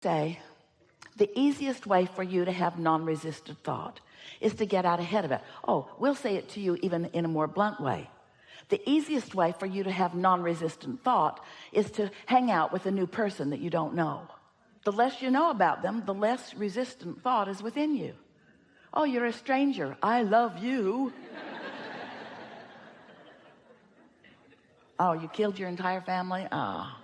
say the easiest way for you to have non-resistant thought is to get out ahead of it. Oh, we'll say it to you even in a more blunt way. The easiest way for you to have non-resistant thought is to hang out with a new person that you don't know. The less you know about them, the less resistant thought is within you. Oh, you're a stranger. I love you. Oh, you killed your entire family? Ah.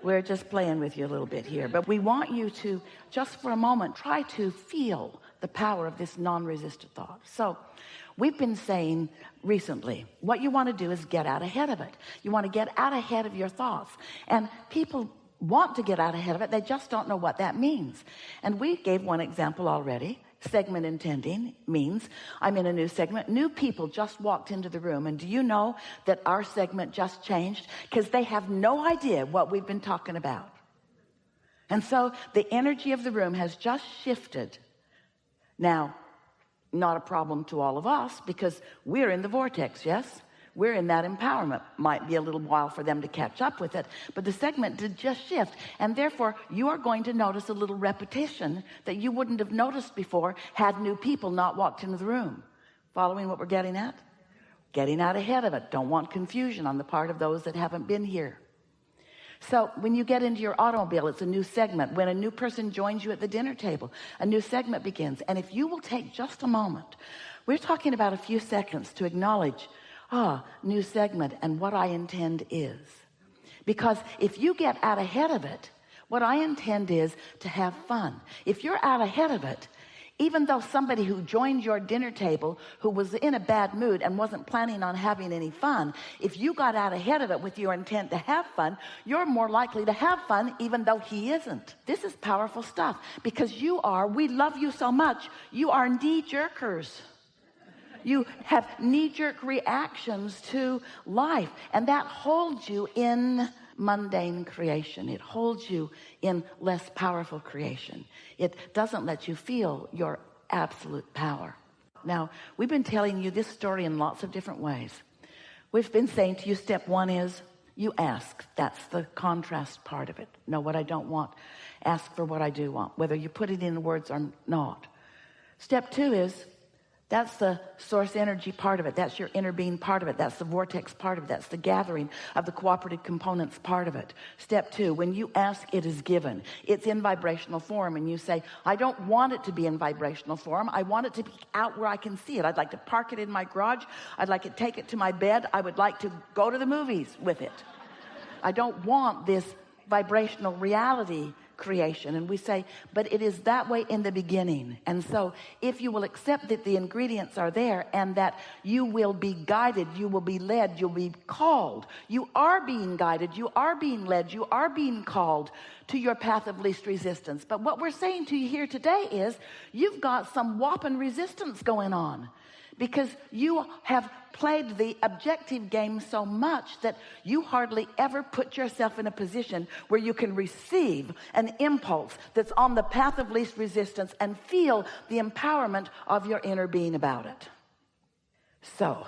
We're just playing with you a little bit here, but we want you to, just for a moment, try to feel the power of this non-resistant thought. So we've been saying recently, what you want to do is get out ahead of it. You want to get out ahead of your thoughts. And people want to get out ahead of it. They just don't know what that means. And we gave one example already. Segment intending means I'm in a new segment. New people just walked into the room. And do you know that our segment just changed? Because they have no idea what we've been talking about. And so the energy of the room has just shifted. Now, not a problem to all of us because we're in the vortex, yes? We're in that empowerment. Might be a little while for them to catch up with it, but the segment did just shift, and therefore you are going to notice a little repetition that you wouldn't have noticed before had new people not walked into the room. Following what we're getting at? Getting out ahead of it. Don't want confusion on the part of those that haven't been here. So when you get into your automobile, it's a new segment. When a new person joins you at the dinner table, a new segment begins. And if you will take just a moment, we're talking about a few seconds to acknowledge, new segment, and what I intend is. Because if you get out ahead of it, what I intend is to have fun. If you're out ahead of it, even though somebody who joined your dinner table who was in a bad mood and wasn't planning on having any fun, if you got out ahead of it with your intent to have fun, you're more likely to have fun even though he isn't. This is powerful stuff because we love you so much, you are knee-jerkers. You have knee-jerk reactions to life, and that holds you in mundane creation. It holds you in less powerful creation. It doesn't let you feel your absolute power. Now, we've been telling you this story in lots of different ways. We've been saying to you, step one is you ask. That's the contrast part of it. Know what I don't want. Ask for what I do want, whether you put it in words or not. Step two is that's the source energy part of it. That's your inner being part of it. That's the vortex part of it. That's the gathering of the cooperative components part of it. Step two, when you ask, it is given. It's in vibrational form, and you say, I don't want it to be in vibrational form. I want it to be out where I can see it. I'd like to park it in my garage. I'd like to take it to my bed. I would like to go to the movies with it. I don't want this vibrational reality creation. And we say, but it is that way in the beginning. And so if you will accept that the ingredients are there and that you will be guided, you will be led, you'll be called, you are being guided, you are being led, you are being called to your path of least resistance. But what we're saying to you here today is you've got some whopping resistance going on, because you have played the objective game so much that you hardly ever put yourself in a position where you can receive an impulse that's on the path of least resistance and feel the empowerment of your inner being about it. So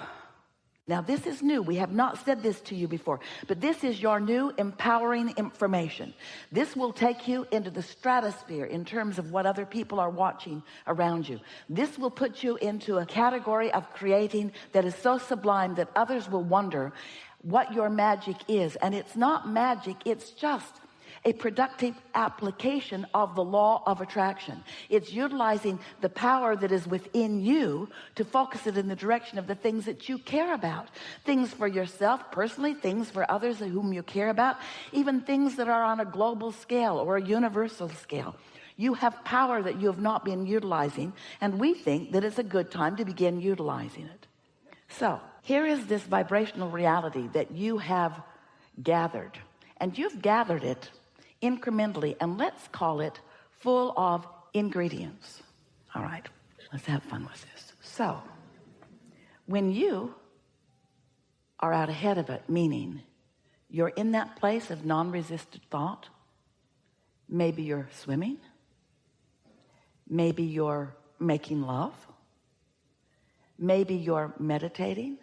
now this is new. We have not said this to you before, but this is your new empowering information. This will take you into the stratosphere in terms of what other people are watching around you. This will put you into a category of creating that is so sublime that others will wonder what your magic is. And it's not magic, it's just a productive application of the law of attraction. It's utilizing the power that is within you to focus it in the direction of the things that you care about. Things for yourself personally, things for others whom you care about, even things that are on a global scale or a universal scale. You have power that you have not been utilizing, and we think that it's a good time to begin utilizing it. So here is this vibrational reality that you have gathered, and you've gathered it incrementally, and let's call it full of ingredients. All right, let's have fun with this. So when you are out ahead of it, meaning you're in that place of non-resistant thought, maybe you're swimming, maybe you're making love, maybe you're meditating,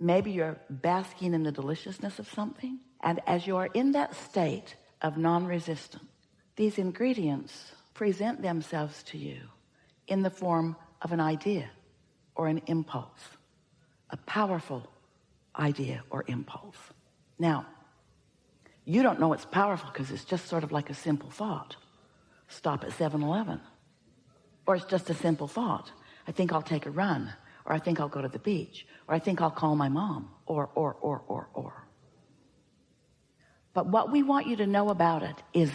Maybe you're basking in the deliciousness of something. And as you are in that state of non-resistance, these ingredients present themselves to you in the form of an idea or an impulse, a powerful idea or impulse. Now, you don't know it's powerful because it's just sort of like a simple thought. Stop at 7-Eleven. Or it's just a simple thought. I think I'll take a run. Or I think I'll go to the beach. Or I think I'll call my mom. Or. But what we want you to know about it is,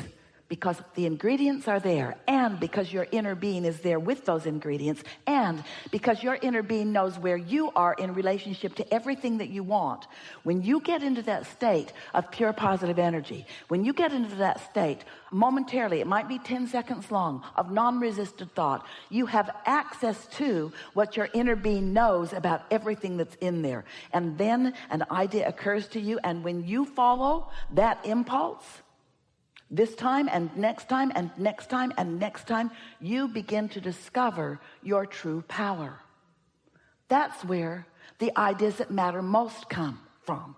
because the ingredients are there, and because your inner being is there with those ingredients, and because your inner being knows where you are in relationship to everything that you want, when you get into that state of pure positive energy, when you get into that state momentarily, it might be 10 seconds long, of non-resistant thought, you have access to what your inner being knows about everything that's in there. And then an idea occurs to you, and when you follow that impulse, this time and next time and next time and next time, you begin to discover your true power. That's where the ideas that matter most come from.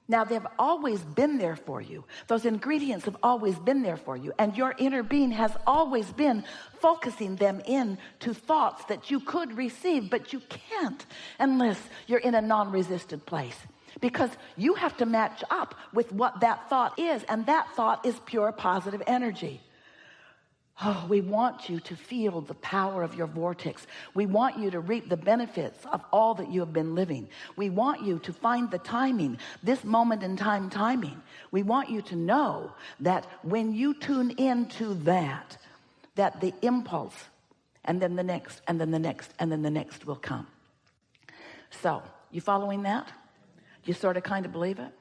Now, they've always been there for you. Those ingredients have always been there for you. And your inner being has always been focusing them into thoughts that you could receive, but you can't unless you're in a non-resistant place. Because you have to match up with what that thought is, and that thought is pure positive energy. Oh, we want you to feel the power of your vortex. We want you to reap the benefits of all that you have been living. We want you to find the timing, this moment in time timing. We want you to know that when you tune into that the impulse, and then the next, and then the next, and then the next will come. So, you following that? You sort of kind of believe it?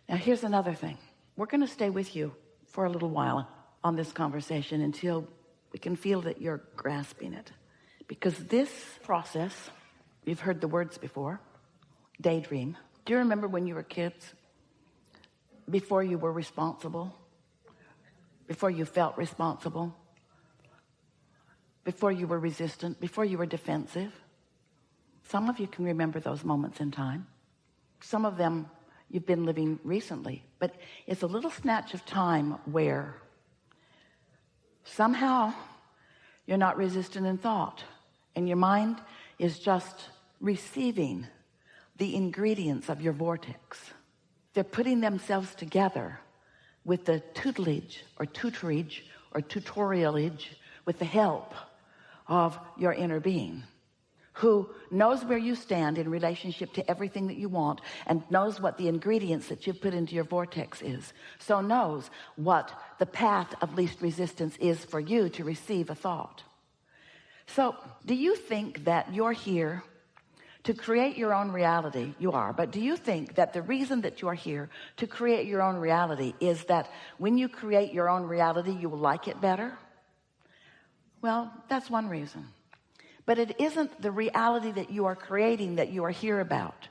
Now here's another thing. We're going to stay with you for a little while on this conversation until we can feel that you're grasping it. Because this process, you've heard the words before, daydream. Do you remember when you were kids? Before you were responsible? Before you felt responsible? Before you were resistant? Before you were defensive? Some of you can remember those moments in time. Some of them you've been living recently, but it's a little snatch of time where somehow you're not resistant in thought, and your mind is just receiving the ingredients of your vortex. They're putting themselves together with the tutelage or tutorialage, with the help of your inner being, who knows where you stand in relationship to everything that you want, and knows what the ingredients that you've put into your vortex is. So knows what the path of least resistance is for you to receive a thought. So do you think that you're here to create your own reality? You are. But do you think that the reason that you're here to create your own reality is that when you create your own reality, you will like it better? Well, that's one reason. But it isn't the reality that you are creating that you are here about.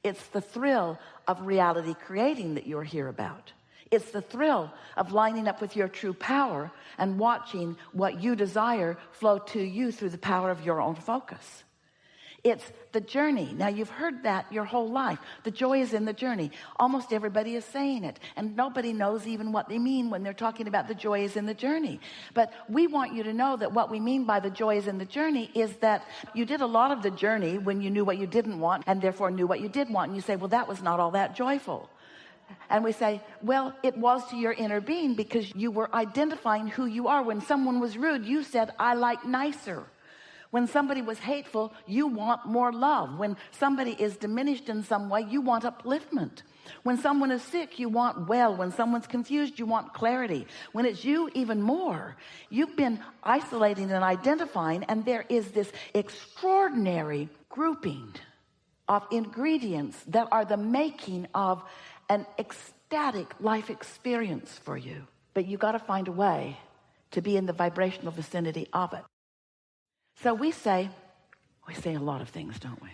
It's the thrill of reality creating that you are here about. It's the thrill of lining up with your true power and watching what you desire flow to you through the power of your own focus. It's the journey. Now, you've heard that your whole life. The joy is in the journey. Almost everybody is saying it, and nobody knows even what they mean when they're talking about the joy is in the journey. But we want you to know that what we mean by the joy is in the journey is that you did a lot of the journey when you knew what you didn't want and therefore knew what you did want. And you say, well, that was not all that joyful. And we say, well, it was to your inner being because you were identifying who you are. When someone was rude, you said, I like nicer. When somebody was hateful, you want more love. When somebody is diminished in some way, you want upliftment. When someone is sick, you want well. When someone's confused, you want clarity. When it's you, even more. You've been isolating and identifying, and there is this extraordinary grouping of ingredients that are the making of an ecstatic life experience for you. But you got to find a way to be in the vibrational vicinity of it. So we say a lot of things, don't we?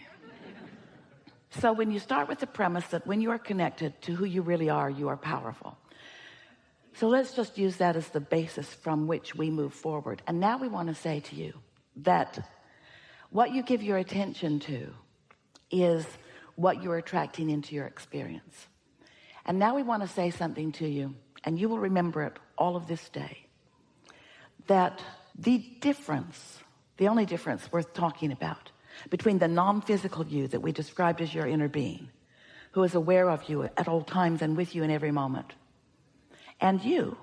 So when you start with the premise that when you are connected to who you really are, you are powerful. So let's just use that as the basis from which we move forward. And now we want to say to you that what you give your attention to is what you're attracting into your experience. And now we want to say something to you, and you will remember it all of this day, that the difference, the only difference worth talking about between the non-physical you that we described as your inner being, who is aware of you at all times and with you in every moment, and you,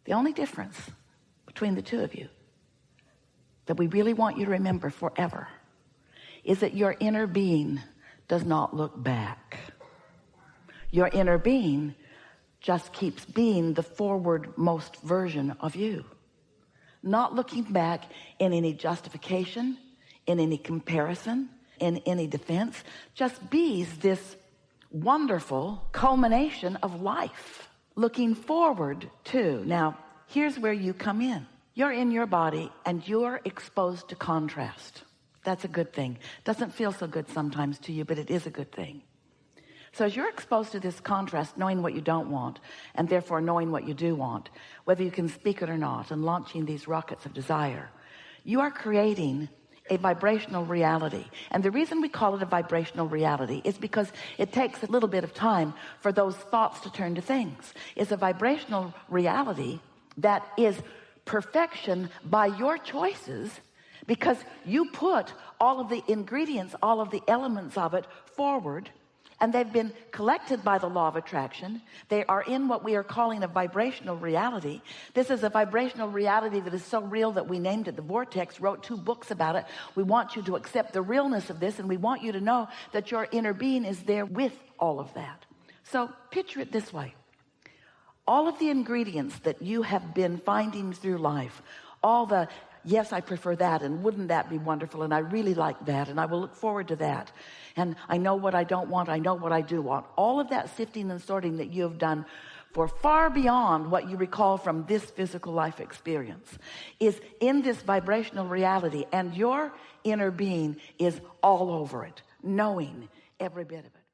the only difference between the two of you that we really want you to remember forever is that your inner being does not look back. Your inner being just keeps being the forward-most version of you, not looking back in any justification, in any comparison, in any defense, just bees this wonderful culmination of life, looking forward to. Now, here's where you come in. You're in your body and you're exposed to contrast. That's a good thing. Doesn't feel so good sometimes to you, but it is a good thing. So as you're exposed to this contrast, knowing what you don't want, and therefore knowing what you do want, whether you can speak it or not, and launching these rockets of desire, you are creating a vibrational reality. And the reason we call it a vibrational reality is because it takes a little bit of time for those thoughts to turn to things. It's a vibrational reality that is perfection by your choices, because you put all of the ingredients, all of the elements of it forward, and they've been collected by the law of attraction. They are in what we are calling a vibrational reality. This is a vibrational reality that is so real that we named it the vortex, wrote 2 books about it. We want you to accept the realness of this, and we want you to know that your inner being is there with all of that. So picture it this way. All of the ingredients that you have been finding through life, all the yes, I prefer that, and wouldn't that be wonderful, and I really like that, and I will look forward to that, and I know what I don't want, I know what I do want. All of that sifting and sorting that you have done for far beyond what you recall from this physical life experience is in this vibrational reality, and your inner being is all over it, knowing every bit of it.